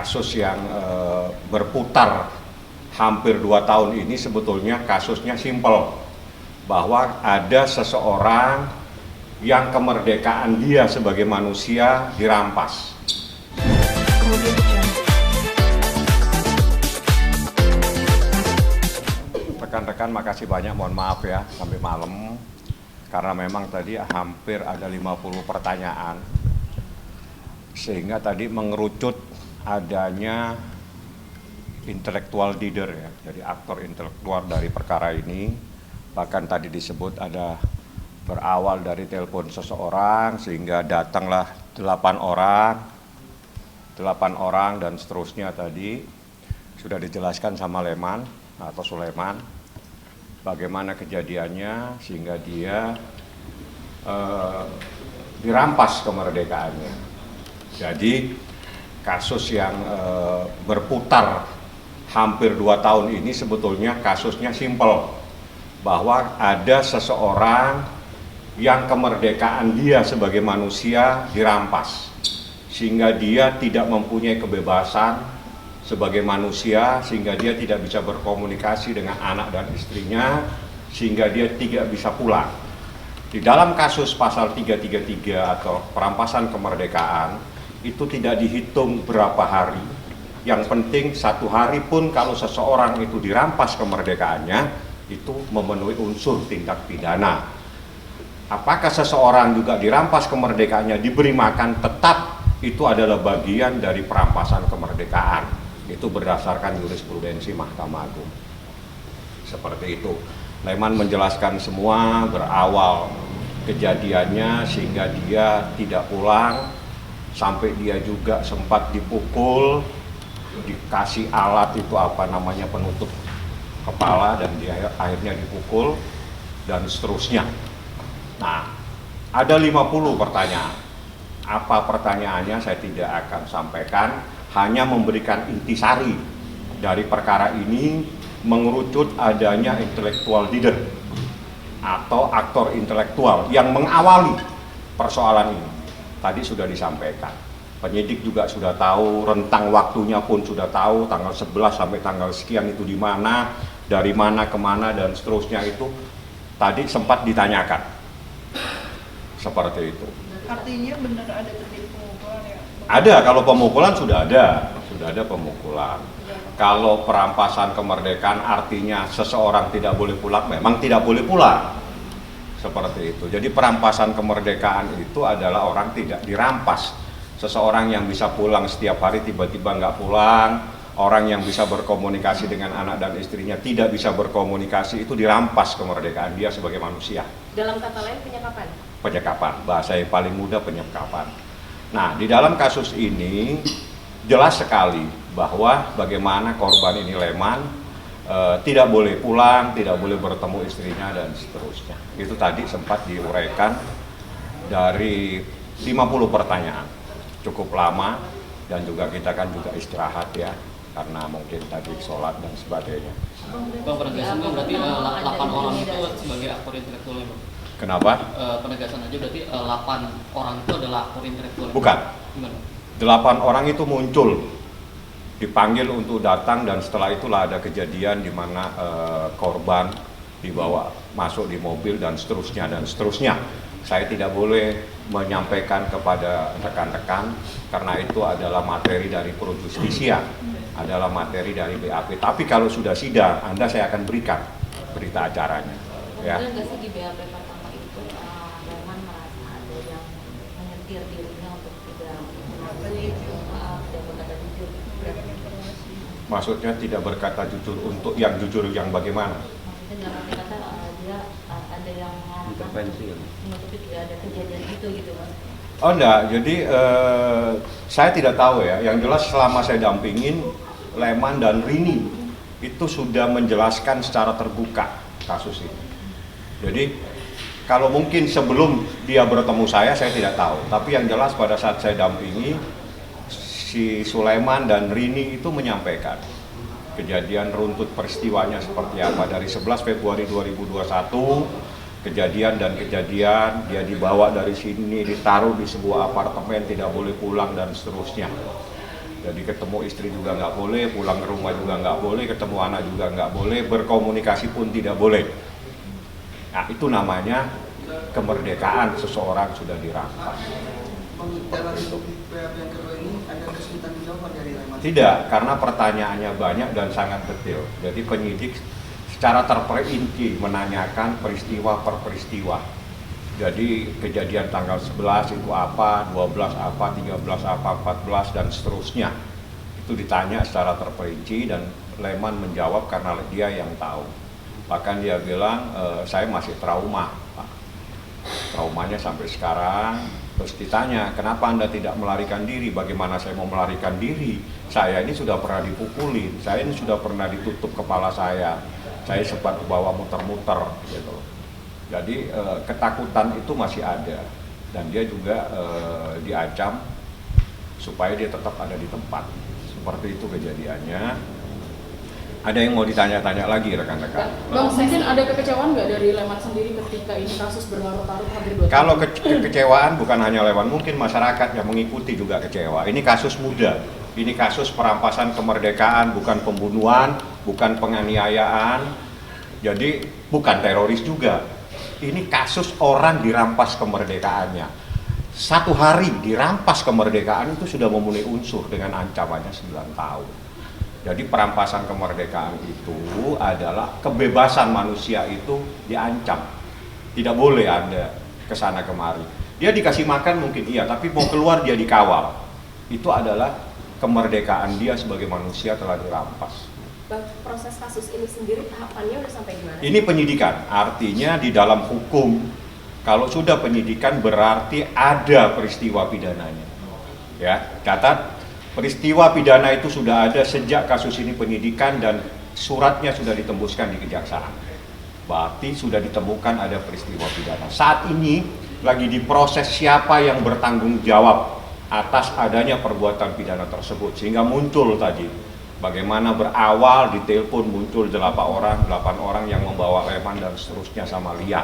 kasus yang berputar hampir 2 tahun ini sebetulnya kasusnya simpel, bahwa ada seseorang yang kemerdekaan dia sebagai manusia dirampas. Rekan-rekan, makasih banyak, mohon maaf ya sampai malam karena memang tadi hampir ada 50 pertanyaan sehingga tadi mengerucut adanya intelektual leader ya, jadi aktor intelektual dari perkara ini. Bahkan tadi disebut ada berawal dari telepon seseorang sehingga datanglah 8 orang dan seterusnya. Tadi sudah dijelaskan sama Leman atau Sulaiman bagaimana kejadiannya sehingga dia dirampas kemerdekaannya. Jadi kasus yang berputar hampir 2 tahun ini sebetulnya kasusnya simpel, bahwa ada seseorang yang kemerdekaan dia sebagai manusia dirampas sehingga dia tidak mempunyai kebebasan sebagai manusia, sehingga dia tidak bisa berkomunikasi dengan anak dan istrinya, sehingga dia tidak bisa pulang. Di dalam kasus pasal 333 atau perampasan kemerdekaan itu tidak dihitung berapa hari. Yang penting 1 hari pun kalau seseorang itu dirampas kemerdekaannya itu memenuhi unsur tindak pidana. Apakah seseorang juga dirampas kemerdekaannya diberi makan, tetap itu adalah bagian dari perampasan kemerdekaan. Itu berdasarkan jurisprudensi Mahkamah Agung. Seperti itu. Leman menjelaskan semua berawal kejadiannya sehingga dia tidak pulang, sampai dia juga sempat dipukul, dikasih alat itu apa namanya penutup kepala dan dia akhirnya dipukul dan seterusnya. Nah, ada 50 pertanyaan. Apa pertanyaannya saya tidak akan sampaikan, hanya memberikan intisari dari perkara ini mengerucut adanya intellectual leader atau aktor intelektual yang mengawali persoalan ini. Tadi sudah disampaikan. Penyidik juga sudah tahu, rentang waktunya pun sudah tahu, tanggal 11 sampai tanggal sekian itu di mana, dari mana kemana dan seterusnya itu tadi sempat ditanyakan. Seperti itu. Artinya benar ada terjadi pemukulan ya? Ada, kalau pemukulan sudah ada pemukulan. Kalau perampasan kemerdekaan artinya seseorang tidak boleh pulang, memang tidak boleh pulang. Seperti itu. Jadi perampasan kemerdekaan itu adalah orang tidak dirampas. Seseorang yang bisa pulang setiap hari tiba-tiba nggak pulang, orang yang bisa berkomunikasi dengan anak dan istrinya tidak bisa berkomunikasi, itu dirampas kemerdekaan dia sebagai manusia. Dalam kata lain penyekapan? Penyekapan, bahasa yang paling mudah penyekapan. Nah, di dalam kasus ini jelas sekali bahwa bagaimana korban ini Leman tidak boleh pulang, tidak boleh bertemu istrinya dan seterusnya. Itu tadi sempat diuraikan dari 50 pertanyaan. Cukup lama dan juga kita kan juga istirahat ya karena mungkin tadi sholat dan sebagainya. Bang, penegasannya berarti 8 orang itu sebagai aktor intelektual ya Bang? Kenapa? Penegasan aja berarti 8 orang itu adalah aktor intelektual. Bukan. Gimana? 8 orang itu muncul, dipanggil untuk datang dan setelah itulah ada kejadian di mana korban dibawa masuk di mobil dan seterusnya dan seterusnya. Saya tidak boleh menyampaikan kepada rekan-rekan karena itu adalah materi dari Pro Justisia, adalah materi dari BAP. Tapi kalau sudah sidang, Anda saya akan berikan berita acaranya. Ya. Kemudian nggak sih di BAP pertama itu Leman merasa ada yang menyetir dirinya untuk tidak berkata jujur? Maksudnya tidak berkata jujur untuk yang jujur yang bagaimana? Maksudnya dalam arti kata dia ada yang intervensi ya? menutupi tidak ada kejadian gitu Mas. Oh enggak, jadi saya tidak tahu ya. Yang jelas selama saya dampingin Leman dan Rini itu sudah menjelaskan secara terbuka kasus ini. Jadi kalau mungkin sebelum dia bertemu saya tidak tahu. Tapi yang jelas pada saat saya dampingi si Sulaiman dan Rini itu menyampaikan kejadian runtut peristiwanya seperti apa dari 11 Februari 2021. Kejadian dia dibawa dari sini, ditaruh di sebuah apartemen, tidak boleh pulang dan seterusnya. Jadi ketemu istri juga nggak boleh, pulang ke rumah juga nggak boleh, ketemu anak juga nggak boleh, berkomunikasi pun tidak boleh. Nah, itu namanya kemerdekaan seseorang sudah dirampas. Dalam PHP yang kedua ini ada kesulitan jawaban dari Leman? Tidak, karena pertanyaannya banyak dan sangat detail. Jadi penyidik secara terperinci menanyakan peristiwa per peristiwa. Jadi kejadian tanggal 11 itu apa, 12 apa, 13 apa, 14 dan seterusnya. Itu ditanya secara terperinci dan Leman menjawab karena dia yang tahu. Bahkan dia bilang, saya masih trauma, Pak. Traumanya sampai sekarang. Terus ditanya, kenapa Anda tidak melarikan diri? Bagaimana saya mau melarikan diri? Saya ini sudah pernah dipukulin, saya ini sudah pernah ditutup kepala saya sempat bawa muter-muter gitu. Jadi ketakutan itu masih ada dan dia juga diancam supaya dia tetap ada di tempat. Seperti itu kejadiannya. Ada yang mau ditanya-tanya lagi rekan-rekan? Bang, mungkin ada kekecewaan nggak dari Leman sendiri ketika ini kasus berlarut-larut hampir 2 tahun? Kalau kekecewaan bukan hanya Leman, mungkin masyarakat yang mengikuti juga kecewa. Ini kasus muda, ini kasus perampasan kemerdekaan, bukan pembunuhan, bukan penganiayaan, jadi bukan teroris juga. Ini kasus orang dirampas kemerdekaannya. 1 hari dirampas kemerdekaan itu sudah memenuhi unsur dengan ancamannya 9 tahun. Jadi perampasan kemerdekaan itu adalah kebebasan manusia itu diancam. Tidak boleh ada kesana kemari. Dia dikasih makan mungkin iya, tapi mau keluar dia dikawal. Itu adalah kemerdekaan dia sebagai manusia telah dirampas. Bang, proses kasus ini sendiri tahapannya udah sampai gimana? Ini penyidikan, artinya di dalam hukum kalau sudah penyidikan berarti ada peristiwa pidananya. Ya, catat. Peristiwa pidana itu sudah ada sejak kasus ini penyidikan dan suratnya sudah ditembuskan di kejaksaan. Berarti sudah ditemukan ada peristiwa pidana. Saat ini lagi diproses siapa yang bertanggung jawab atas adanya perbuatan pidana tersebut. Sehingga muncul tadi bagaimana berawal ditelepon muncul 8 orang yang membawa Leman dan seterusnya sama Lia.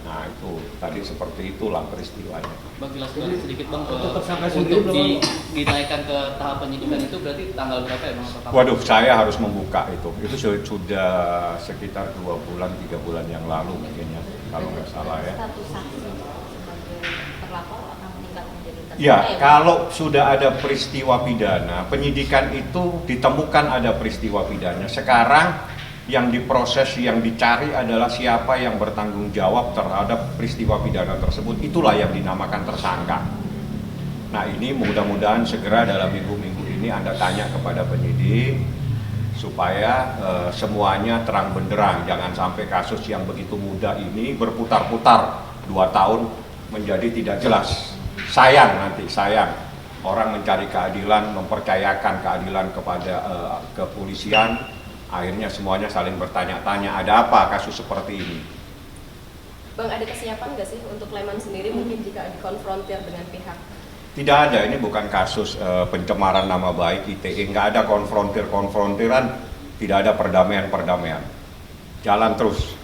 Nah itu tadi seperti itulah peristiwanya. Bang, jelaskan sedikit Bang, Untuk tersangka sendiri untuk belum, dinaikkan ke tahap penyidikan itu berarti tanggal berapa ya Bang? Waduh, saya harus membuka itu. Itu sudah sekitar 2 bulan, 3 bulan yang lalu mungkin ya, kalau nggak salah ya. Status saksi sebagai terlapor akan meningkat menjadi tersangka Ya, Bang? kalau sudah ada peristiwa pidana, penyidikan itu ditemukan ada peristiwa pidana. Sekarang yang diproses, yang dicari adalah siapa yang bertanggung jawab terhadap peristiwa pidana tersebut. Itulah yang dinamakan tersangka. Nah ini mudah-mudahan segera dalam minggu-minggu ini Anda tanya kepada penyidik supaya semuanya terang benderang. Jangan sampai kasus yang begitu mudah ini berputar-putar 2 tahun menjadi tidak jelas. Sayang nanti, sayang orang mencari keadilan, mempercayakan keadilan kepada kepolisian. Akhirnya semuanya saling bertanya-tanya, ada apa kasus seperti ini? Bang, ada kesiapan nggak sih untuk Leman sendiri mungkin jika dikonfrontir dengan pihak? Tidak ada, ini bukan kasus pencemaran nama baik ITE, nggak ada konfrontiran, tidak ada perdamaian. Jalan terus,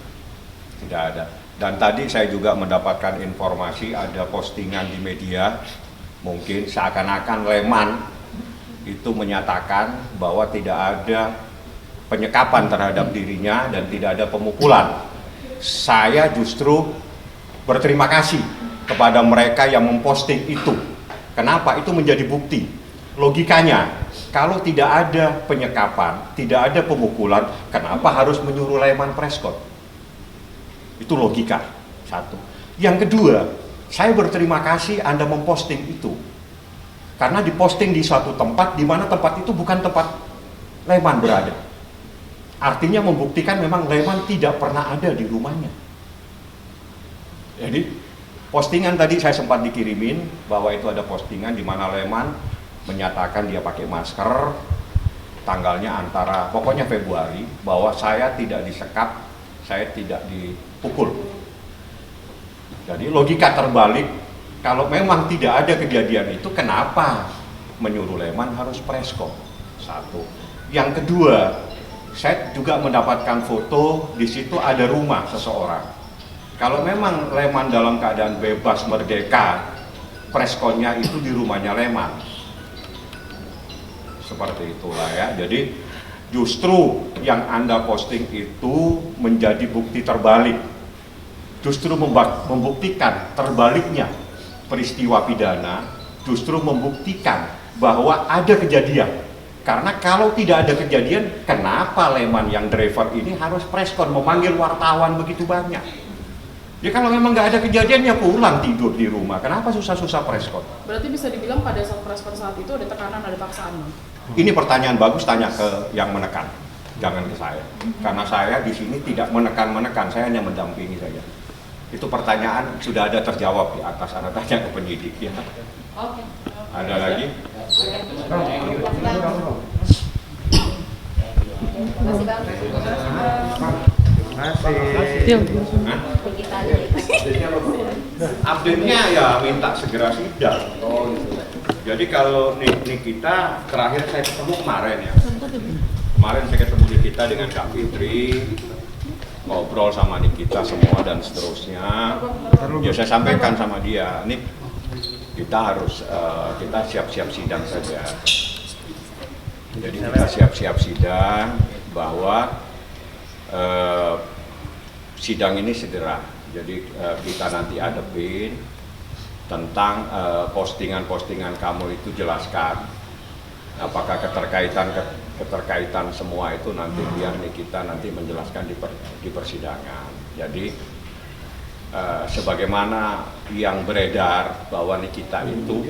tidak ada. Dan tadi saya juga mendapatkan informasi ada postingan di media, mungkin seakan-akan Leman itu menyatakan bahwa tidak ada penyekapan terhadap dirinya dan tidak ada pemukulan. Saya justru berterima kasih kepada mereka yang memposting itu. Kenapa? Itu menjadi bukti. Logikanya, kalau tidak ada penyekapan, tidak ada pemukulan, kenapa harus menyuruh Leman Prescott? Itu logika, satu. Yang kedua, saya berterima kasih Anda memposting itu. Karena diposting di suatu tempat, di mana tempat itu bukan tempat Leman berada. Artinya membuktikan memang Leman tidak pernah ada di rumahnya. Jadi postingan tadi saya sempat dikirimin bahwa itu ada postingan di mana Leman menyatakan dia pakai masker, tanggalnya antara pokoknya Februari, bahwa saya tidak disekap, saya tidak dipukul. Jadi logika terbalik, kalau memang tidak ada kejadian itu, kenapa menyuruh Leman harus Prescott? Satu. Yang kedua, saya juga mendapatkan foto, di situ ada rumah seseorang. Kalau memang Leman dalam keadaan bebas merdeka, Prescottnya itu di rumahnya Leman. seperti itulah ya. Jadi justru yang Anda posting itu menjadi bukti terbalik, justru membuktikan terbaliknya peristiwa pidana, justru membuktikan bahwa ada kejadian. Karena kalau tidak ada kejadian, kenapa Leman yang driver ini harus preskon memanggil wartawan begitu banyak? Ya kalau memang nggak ada kejadian ya pulang tidur di rumah. Kenapa susah-susah preskon? Berarti bisa dibilang pada saat preskon saat itu ada tekanan, ada paksaan, Bang? Ini pertanyaan bagus, tanya ke yang menekan, jangan ke saya. Karena saya di sini tidak menekan-menekan, saya hanya mendampingi saja. Itu pertanyaan sudah ada terjawab di atas, Anda tanya ke penyidik ya. Oke. Ada lagi? Masih Bang. Hah? Kita aja. Update-nya ya minta segera sidang. Jadi kalau Nikita terakhir saya ketemu kemarin ya. Kemarin saya ketemu Nikita dengan Kak Fitri, ngobrol sama Nikita semua dan seterusnya. Ya saya sampaikan sama dia, Nik, kita harus kita siap-siap sidang saja. Jadi kita siap-siap sidang bahwa sidang ini segera. Jadi kita nanti hadapin tentang postingan-postingan kamu itu, jelaskan apakah keterkaitan semua itu nanti biar kita nanti menjelaskan di persidangan. Jadi sebagaimana yang beredar bahwa Nikita itu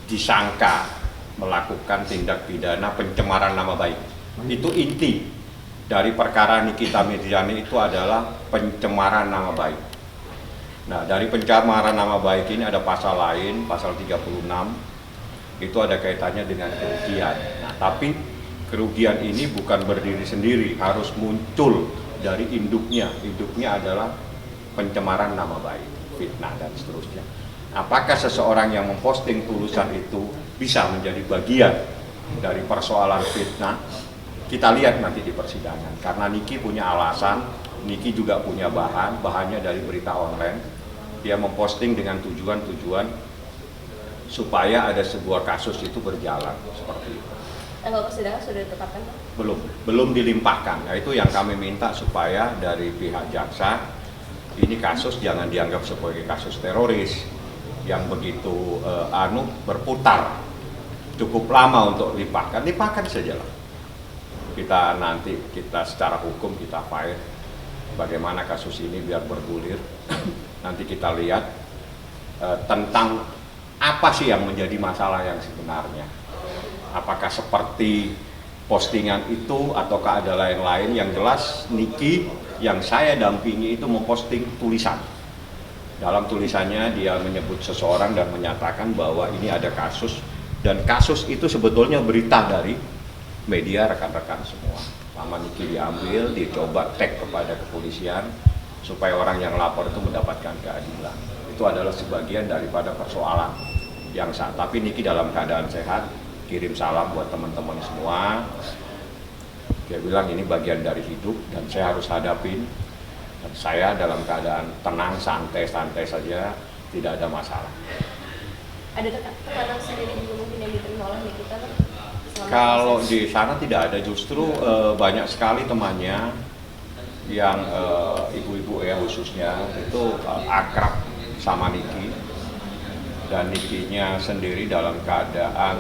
disangka melakukan tindak pidana pencemaran nama baik. Itu inti dari perkara Nikita Mirzani itu adalah pencemaran nama baik. Nah, dari pencemaran nama baik ini ada pasal lain, pasal 36, itu ada kaitannya dengan kerugian. Nah, tapi kerugian ini bukan berdiri sendiri, harus muncul dari induknya. Induknya adalah pencemaran nama baik, fitnah dan seterusnya. Apakah seseorang yang memposting tulisan itu bisa menjadi bagian dari persoalan fitnah? Kita lihat nanti di persidangan. Karena Niki punya alasan, Niki juga punya bahannya dari berita online. Dia memposting dengan tujuan supaya ada sebuah kasus itu berjalan seperti itu. Tanggal persidangan sudah ditetapkan, Pak? Belum dilimpahkan. Nah, itu yang kami minta supaya dari pihak jaksa ini kasus jangan dianggap sebagai kasus teroris yang begitu berputar cukup lama untuk limpahkan saja lah. Kita secara hukum kita fight bagaimana kasus ini biar bergulir. Nanti kita lihat tentang apa sih yang menjadi masalah yang sebenarnya. Apakah seperti postingan itu ataukah ada lain-lain. Yang jelas Niki yang saya dampingi itu memposting tulisan. Dalam tulisannya dia menyebut seseorang dan menyatakan bahwa ini ada kasus, dan kasus itu sebetulnya berita dari media rekan-rekan semua. Lama Niki diambil, dicoba tag kepada kepolisian supaya orang yang lapor itu mendapatkan keadilan. Itu adalah sebagian daripada persoalan yang saat. Tapi Niki dalam keadaan sehat, kirim salam buat teman-teman semua. Dia bilang ini bagian dari hidup dan saya harus hadapin. Dan saya dalam keadaan tenang, santai-santai saja, tidak ada masalah. Ada tekanan sendiri juga mungkin yang diterima oleh Nikita, Pak? Kalau di sana tidak ada, justru banyak sekali temannya yang ibu-ibu ya khususnya itu akrab sama Niki, dan Nikinya sendiri dalam keadaan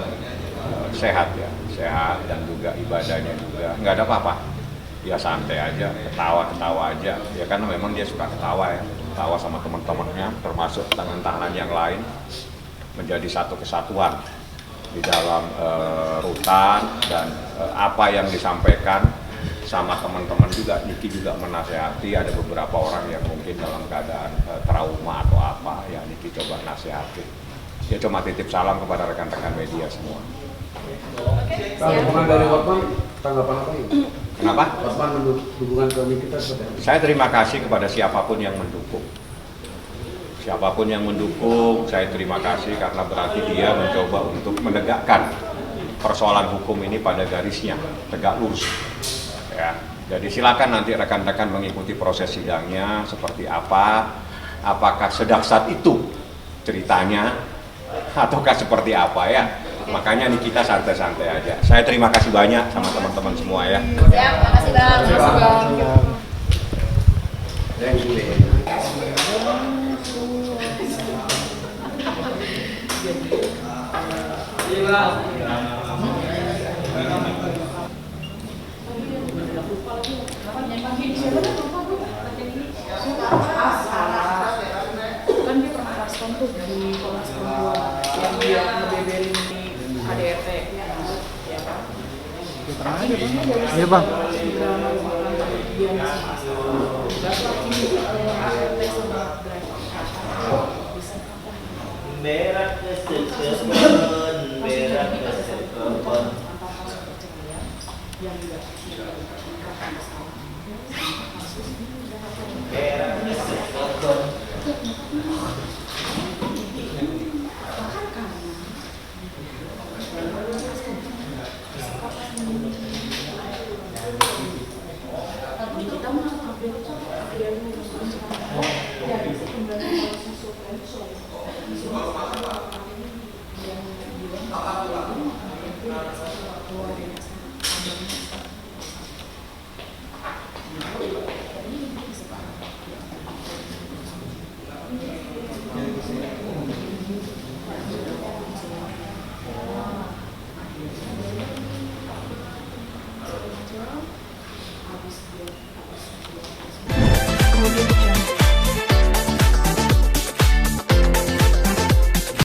sehat ya, sehat dan juga ibadahnya juga nggak ada apa-apa. Dia santai aja, ketawa aja. Ya karena memang dia suka ketawa ya, ketawa sama teman-temannya, termasuk tangan-tangan yang lain, menjadi satu kesatuan di dalam rutan. Dan apa yang disampaikan sama teman-teman juga, Niki juga menasehati. Ada beberapa orang yang mungkin dalam keadaan trauma atau apa, ya Niki coba nasehati. Dia cuma titip salam kepada rekan-rekan media semua. Dukungan dari Hotman, tanggapan apa ini? Kenapa? Hotman dukungan ke Nikita seperti apa? Saya terima kasih kepada siapapun yang mendukung. Siapapun yang mendukung, saya terima kasih karena berarti dia mencoba untuk menegakkan persoalan hukum ini pada garisnya, tegak lurus. Ya, jadi silakan nanti rekan-rekan mengikuti proses sidangnya seperti apa, apakah sedahsyat itu ceritanya, ataukah seperti apa ya. Makanya nih kita santai-santai aja. Saya terima kasih banyak sama teman-teman semua ya. Siap, makasih Bang. Kan dia pernah respon tuh di Komnas Perempuan yang dia ngebeberin di KDRT ya kan? Iya bang. Berak kesekepon, berak kesekepon. Berak kesekepon. Kita mau update